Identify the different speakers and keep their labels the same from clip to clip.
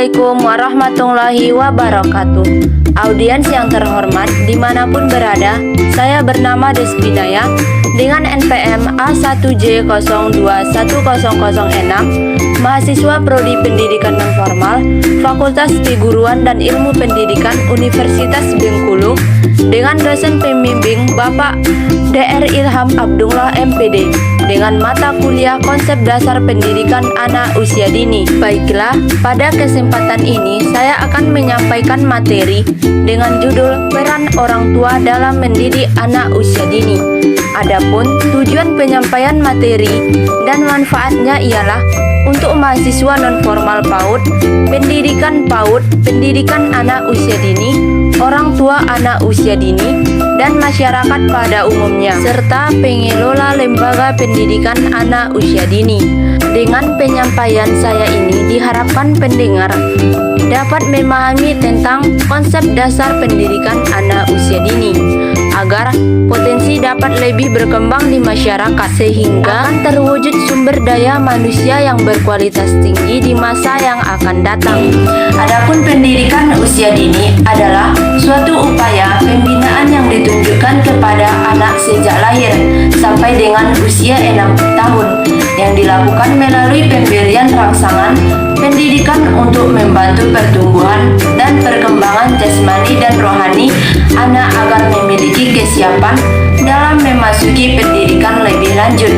Speaker 1: Assalamualaikum warahmatullahi wabarakatuh. Audiens yang terhormat dimanapun berada, saya bernama Desbidaya dengan NPM A1J021006, mahasiswa Prodi Pendidikan Nonformal, Fakultas Keguruan dan Ilmu Pendidikan Universitas Bengkulu, dengan dosen pembimbing Bapak Dr. Ilham Abdullah MPD, dengan mata kuliah Konsep Dasar Pendidikan Anak Usia Dini. Baiklah, pada kesempatan ini saya akan menyampaikan materi dengan judul Peran Orang Tua dalam Mendidik Anak Usia Dini. Adapun tujuan penyampaian materi dan manfaatnya ialah untuk mahasiswa nonformal PAUD, pendidikan PAUD, pendidikan anak usia dini, orang tua anak usia dini, dan masyarakat pada umumnya, serta pengelola lembaga pendidikan anak usia dini. Dengan penyampaian saya ini diharapkan pendengar dapat memahami tentang konsep dasar pendidikan anak usia dini, agar potensi dapat lebih berkembang di masyarakat sehingga akan terwujud sumber daya manusia yang berkualitas tinggi di masa yang akan datang. Adapun pendidikan usia dini adalah suatu upaya pembinaan yang ditunjukkan kepada anak sejak lahir sampai dengan usia 6 tahun yang dilakukan melalui pemberian rangsangan pendidikan untuk membantu pertumbuhan dan perkembangan jasmani dan rohani anak agar memiliki kesiapan dalam memasuki pendidikan lebih lanjut.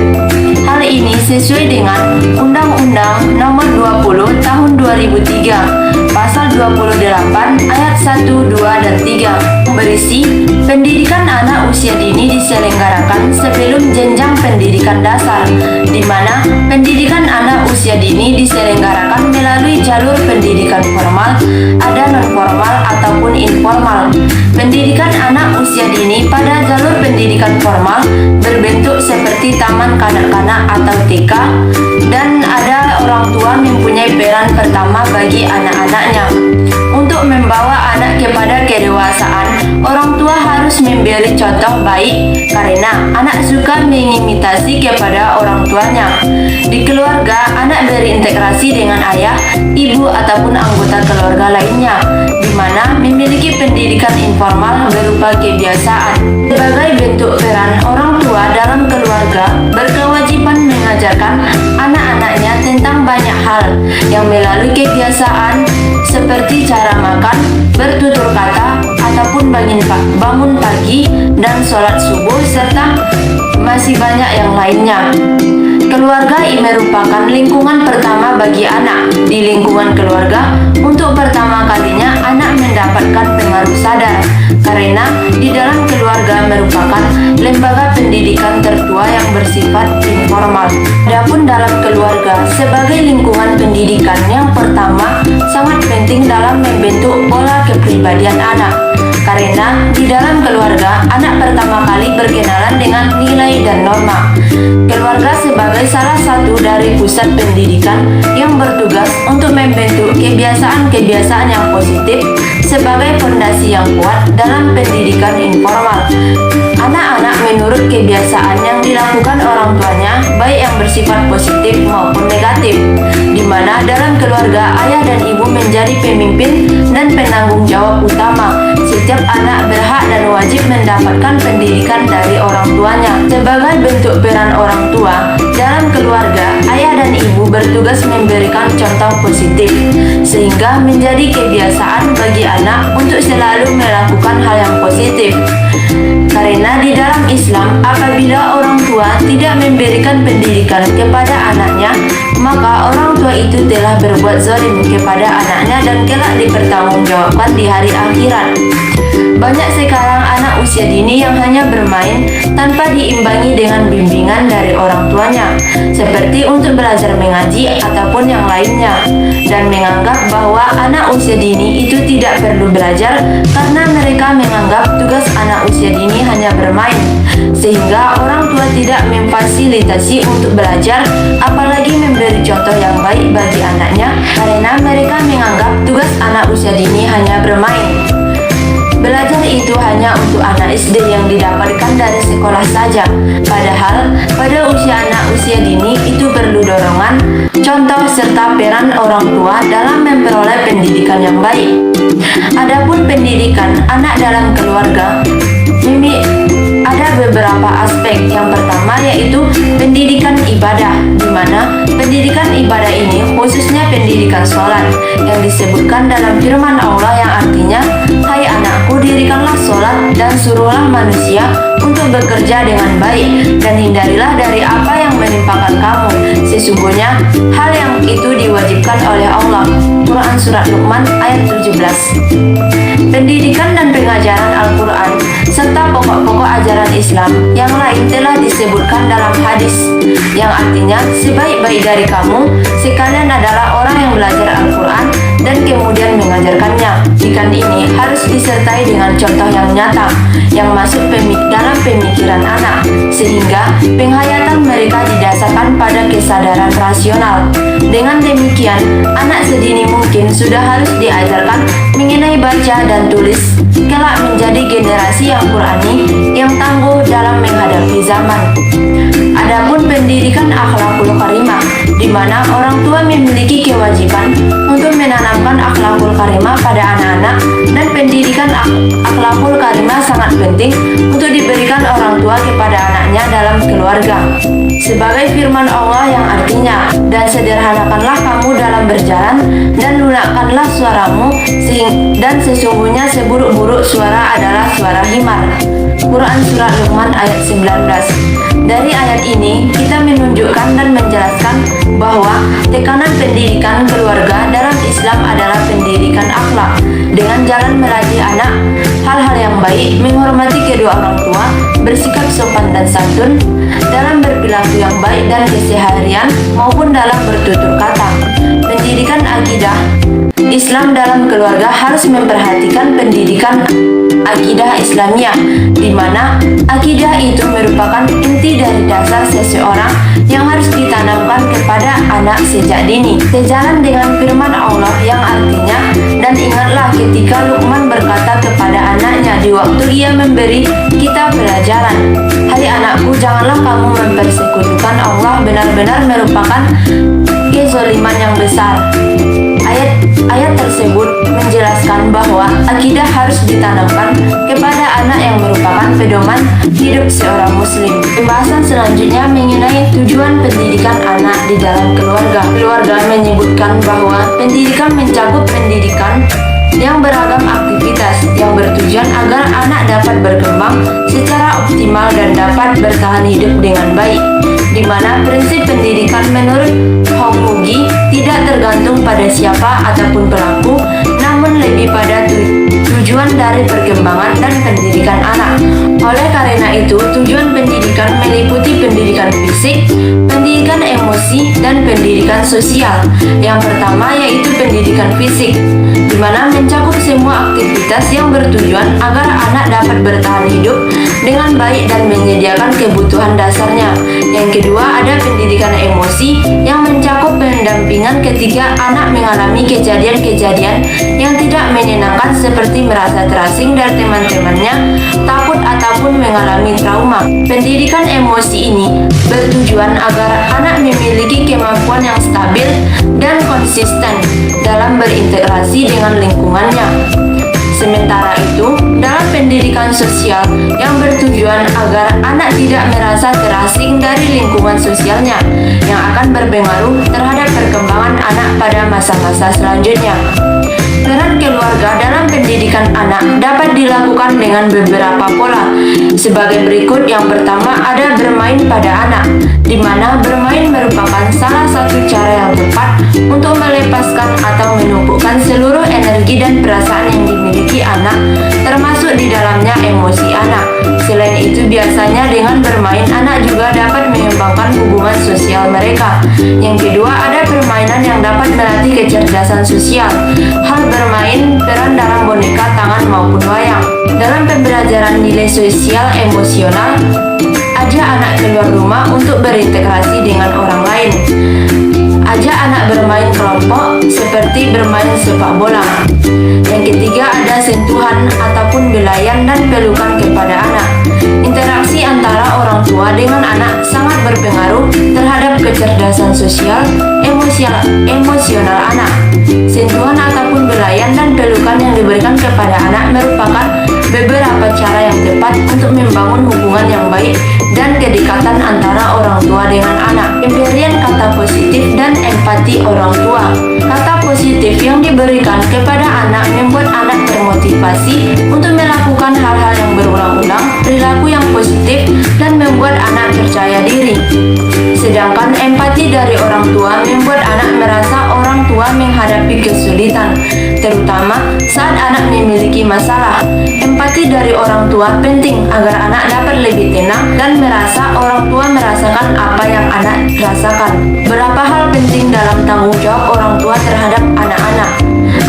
Speaker 1: Hal ini sesuai dengan Undang-Undang Nomor 20 Tahun 2003, Pasal 28 Ayat 1, 2, dan 3 berisi pendidikan anak usia dini diselenggarakan sebelum jenjang pendidikan dasar, di mana pendidikan anak usia dini diselenggarakan melalui jalur pendidikan formal, ada non-formal ataupun informal. Pendidikan anak usia dini pada jalur pendidikan formal berbentuk seperti taman kanak-kanak atau TK, dan ada orang tua mempunyai peran pertama bagi anak-anaknya. Untuk membawa anak kepada kedewasaan, orang tua harus memberi contoh baik karena anak suka mengimitasi kepada orang tuanya. Di keluarga, anak berintegrasi dengan ayah, ibu, ataupun anggota keluarga lainnya, di mana memiliki pendidikan informal berupa kebiasaan. Sebagai bentuk peran orang tua dalam keluarga, berkewajiban mengajarkan anak-anaknya tentang banyak hal yang melalui kebiasaan seperti cara makan, bertutur kata, ataupun bangun pagi dan sholat subuh, serta masih banyak yang lainnya. Keluarga merupakan lingkungan pertama bagi anak. Di lingkungan keluarga, untuk pertama kalinya anak mendapatkan pengaruh sadar, karena di dalam keluarga merupakan lembaga pendidikan tertua yang bersifat informal. Adapun dalam keluarga sebagai lingkungan pendidikan yang pertama sangat penting dalam membentuk pola kepribadian anak, karena di dalam keluarga anak pertama kali berkenalan dengan nilai dan norma. Keluarga sebagai salah satu dari pusat pendidikan yang bertugas untuk membentuk kebiasaan-kebiasaan yang positif sebagai fondasi yang kuat dalam pendidikan informal. Anak-anak menurut kebiasaan yang dilakukan orang tuanya, baik yang bersifat positif maupun negatif, di mana dalam keluarga ayah dan ibu menjadi pemimpin dan penanggung jawab utama. Setiap anak berhak dan wajib mendapatkan pendidikan dari orang tuanya. Sebagai bentuk peran orang tua dalam keluarga, ayah dan ibu bertugas memberikan contoh positif, sehingga menjadi kebiasaan bagi anak untuk selalu melakukan hal yang positif. Karena di dalam Islam, apabila orang tua tidak memberikan pendidikan kepada anaknya, maka orang tua itu telah berbuat zalim kepada anaknya dan kelak dipertanggungjawabkan di hari akhirat. Banyak sekarang anak usia dini yang hanya bermain tanpa diimbangi dengan bimbingan dari orang tuanya, seperti untuk belajar mengaji ataupun yang lainnya, dan menganggap bahwa anak usia dini itu tidak perlu belajar karena mereka menganggap tugas anak usia dini hanya bermain, sehingga orang tua tidak memfasilitasi untuk belajar, apalagi memberi contoh yang baik bagi anaknya, karena mereka menganggap tugas anak usia dini hanya bermain. belajar itu hanya untuk anak SD yang didapatkan dari sekolah saja. Padahal pada usia anak usia dini itu perlu dorongan, contoh serta peran orang tua dalam memperoleh pendidikan yang baik. Adapun pendidikan anak dalam keluarga, ada beberapa aspek. Yang pertama yaitu pendidikan ibadah, di mana pendidikan ibadah ini khususnya pendidikan sholat yang disebutkan dalam firman Allah yang artinya, "Hai anakku, dirikanlah sholat dan suruhlah manusia untuk bekerja dengan baik dan hindarilah dari apa yang menimpakan kamu. Sesungguhnya hal yang itu diwajibkan oleh Allah." Quran Surat Luqman ayat 17. Pendidikan dan pengajaran Al-Quran serta pokok-pokok ajaran Islam yang lain telah disebutkan dalam hadis yang artinya, sebaik-baik dari kamu sekalian adalah orang yang belajar Al-Quran dan kemudian mengajarkannya. Ikan ini harus disertai dengan contoh yang nyata yang masuk dalam pemikiran anak, sehingga penghayatan mereka didasarkan pada kesadaran rasional. Dengan demikian, anak sedini mungkin sudah harus diajarkan mengenai baca dan tulis, kelak menjadi generasi yang Qurani yang tangguh dalam menghadapi zaman. Adapun pendidikan akhlakul karimah, di mana orang tua memiliki kewajiban untuk menanamkan akhlakul karimah pada anak-anak, dan pendidikan akhlakul karimah sangat penting untuk diberikan orang tua kepada anaknya dalam keluarga. Sebagai firman Allah yang artinya, "Dan sederhanakanlah kamu dalam berjalan dan lunakkanlah suaramu, dan sesungguhnya seburuk-buruk suara adalah suara himar." Quran Surat Luqman ayat 19. Dari ayat ini kita menunjukkan dan menjelaskan bahwa tekanan pendidikan keluarga dalam Islam adalah pendidikan akhlak dengan jalan melatih anak hal-hal yang baik, menghormati kedua orang tua, bersikap sopan dan santun dalam berperilaku yang baik dan keseharian maupun dalam bertutur kata. Pendidikan akidah Islam dalam keluarga harus memperhatikan pendidikan akidah Islamiyah, di mana akidah itu merupakan inti dari dasar seseorang yang harus ditanamkan kepada anak sejak dini. Sejalan dengan firman Allah yang artinya, "Dan ingatlah ketika Luqman berkata kepada anaknya di waktu ia memberi kita pelajaran, hai anakku, janganlah kamu mempersekutukan Allah, benar-benar merupakan kezaliman yang besar." Ayat tersebut menjelaskan bahwa akidah harus ditanamkan kepada anak yang merupakan pedoman hidup seorang muslim. Pembahasan selanjutnya mengenai tujuan pendidikan anak di dalam keluarga. Keluarga menyebutkan bahwa pendidikan mencakup pendidikan yang beragam aktivitas yang bertujuan agar anak dapat berkembang secara optimal dan dapat bertahan hidup dengan baik, di mana prinsip pendidikan menurut Hong Mugi tidak tergantung pada siapa ataupun pelaku, namun lebih pada tujuan dari perkembangan dan pendidikan anak. Oleh karena itu, tujuan pendidikan meliputi pendidikan fisik, pendidikan emosi, dan pendidikan sosial. Yang pertama yaitu pendidikan fisik, di mana mencakup semua aktivitas yang bertujuan agar anak dapat bertahan hidup dengan baik dan menyediakan kebutuhan dasarnya. Yang kedua ada pendidikan emosi yang mencakup pendampingan ketika anak mengalami kejadian-kejadian yang tidak menyenangkan seperti merasa terasing dari teman-temannya, takut ataupun mengalami trauma. Pendidikan emosi ini bertujuan agar anak memiliki kemampuan yang stabil dan konsisten dalam berintegrasi dengan lingkungannya. Sementara itu, dalam pendidikan sosial yang bertujuan agar anak tidak merasa terasing dari lingkungan sosialnya yang akan berpengaruh terhadap perkembangan anak pada masa-masa selanjutnya. Peran keluarga dalam pendidikan anak dapat dilakukan dengan beberapa pola. Sebagai berikut, yang pertama ada bermain pada anak, di mana bermain merupakan salah satu cara yang tepat untuk melepaskan atau menumpukan seluruh energi dan perasaan yang dimiliki anak, termasuk di dalamnya emosi anak. Selain itu, biasanya dengan bermain anak juga dapat mengembangkan hubungan sosial mereka. Yang kedua, ada permainan yang dapat melatih kecerdasan sosial. Hal bermain peran dalam boneka tangan maupun wayang. Dalam pembelajaran nilai sosial emosional, ajak anak keluar rumah untuk berintegrasi dengan orang lain. ajak anak bermain kelompok seperti bermain sepak bola. Yang ketiga ada sentuhan ataupun belayan dan pelukan kepada anak. Interaksi antara orang tua dengan anak sangat berpengaruh terhadap kecerdasan sosial, emosional anak. Sentuhan ataupun belayan dan pelukan yang diberikan kepada anak merupakan beberapa cara yang tepat untuk membangun hubungan yang baik dan kedekatan antara orang tua dengan anak. Pemberian kata positif dan empati orang tua. Kata positif yang diberikan kepada anak membuat anak termotivasi untuk melakukan hal-hal yang berulang-ulang, perilaku yang positif, dan membuat anak percaya diri. Sedangkan empati dari orang tua membuat anak merasa orang tua menghadapi kesulitan, terutama saat anak memiliki masalah. Empati dari orang tua penting agar anak dapat lebih tenang dan merasa orang tua merasakan apa yang anak rasakan. Berapa hal penting dalam tanggung jawab orang tua terhadap anak-anak,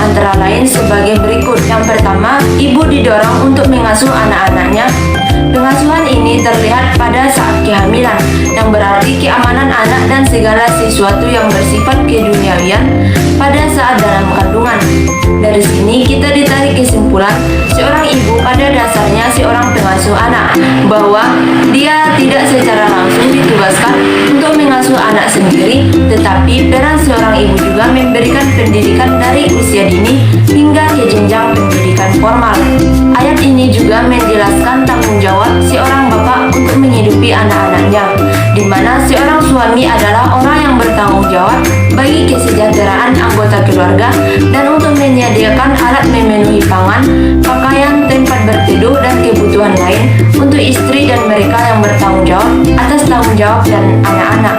Speaker 1: antara lain sebagai berikut. Yang pertama, ibu didorong untuk mengasuh anak-anaknya. Pengasuhan ini terlihat pada saat kehamilan, yang berarti keamanan anak dan segala sesuatu yang bersifat keduniawian pada saat dalam kandungan. Dari sini kita ditarik kesimpulan, seorang ibu pada dasarnya seorang pengasuh anak, bahwa dia tidak secara langsung ditugaskan untuk mengasuh anak sendiri, tetapi peran seorang ibu juga memberikan pendidikan dari usia dini hingga ke jenjang pendidikan formal. Ayat ini juga menjelaskan tanggung jawab seorang bapak untuk menghidupi anak-anaknya, di mana seorang suami adalah orang yang bertanggung jawab bagi kesejahteraan anggota keluarga dan untuk menyediakan alat memenuhi pangan, pakaian, tempat berteduh, dan kebutuhan lain untuk istri dan mereka yang bertanggung jawab atas tanggung jawab dan anak-anak.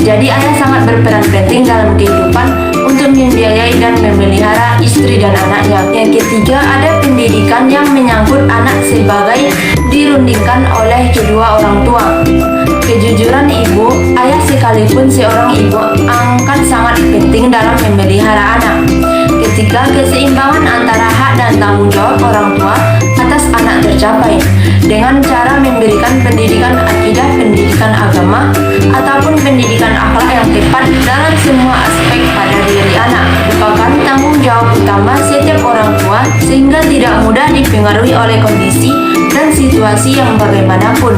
Speaker 1: Jadi ayah sangat berperan penting dalam kehidupan untuk membiayai dan memelihara istri dan anaknya. Yang ketiga ada pendidikan yang menyangkut anak sebagai dirundingkan oleh kedua orang tua. Kejujuran ibu, ayah sekalipun seorang ibu angkat sangat penting dalam memelihara anak. Ketika keseimbangan antara hak dan tanggung jawab orang tua atas anak tercapai dengan cara memberikan pendidikan akidah, pendidikan agama, ataupun pendidikan akhlak yang tepat dalam semua aspek pada diri anak, merupakan tanggung jawab utama setiap orang tua sehingga tidak mudah dipengaruhi oleh kondisi dan situasi yang bagaimanapun.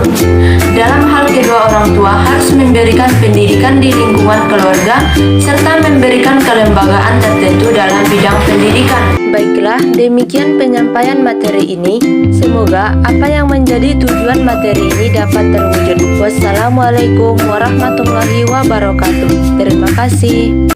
Speaker 1: Dalam hal kedua orang tua harus memberikan pendidikan di lingkungan keluarga serta memberikan kelembagaan tertentu dalam bidang pendidikan. Baiklah, demikian penyampaian materi ini. Semoga apa yang menjadi tujuan materi ini dapat terwujud. Wassalamualaikum warahmatullahi wabarakatuh. Terima kasih.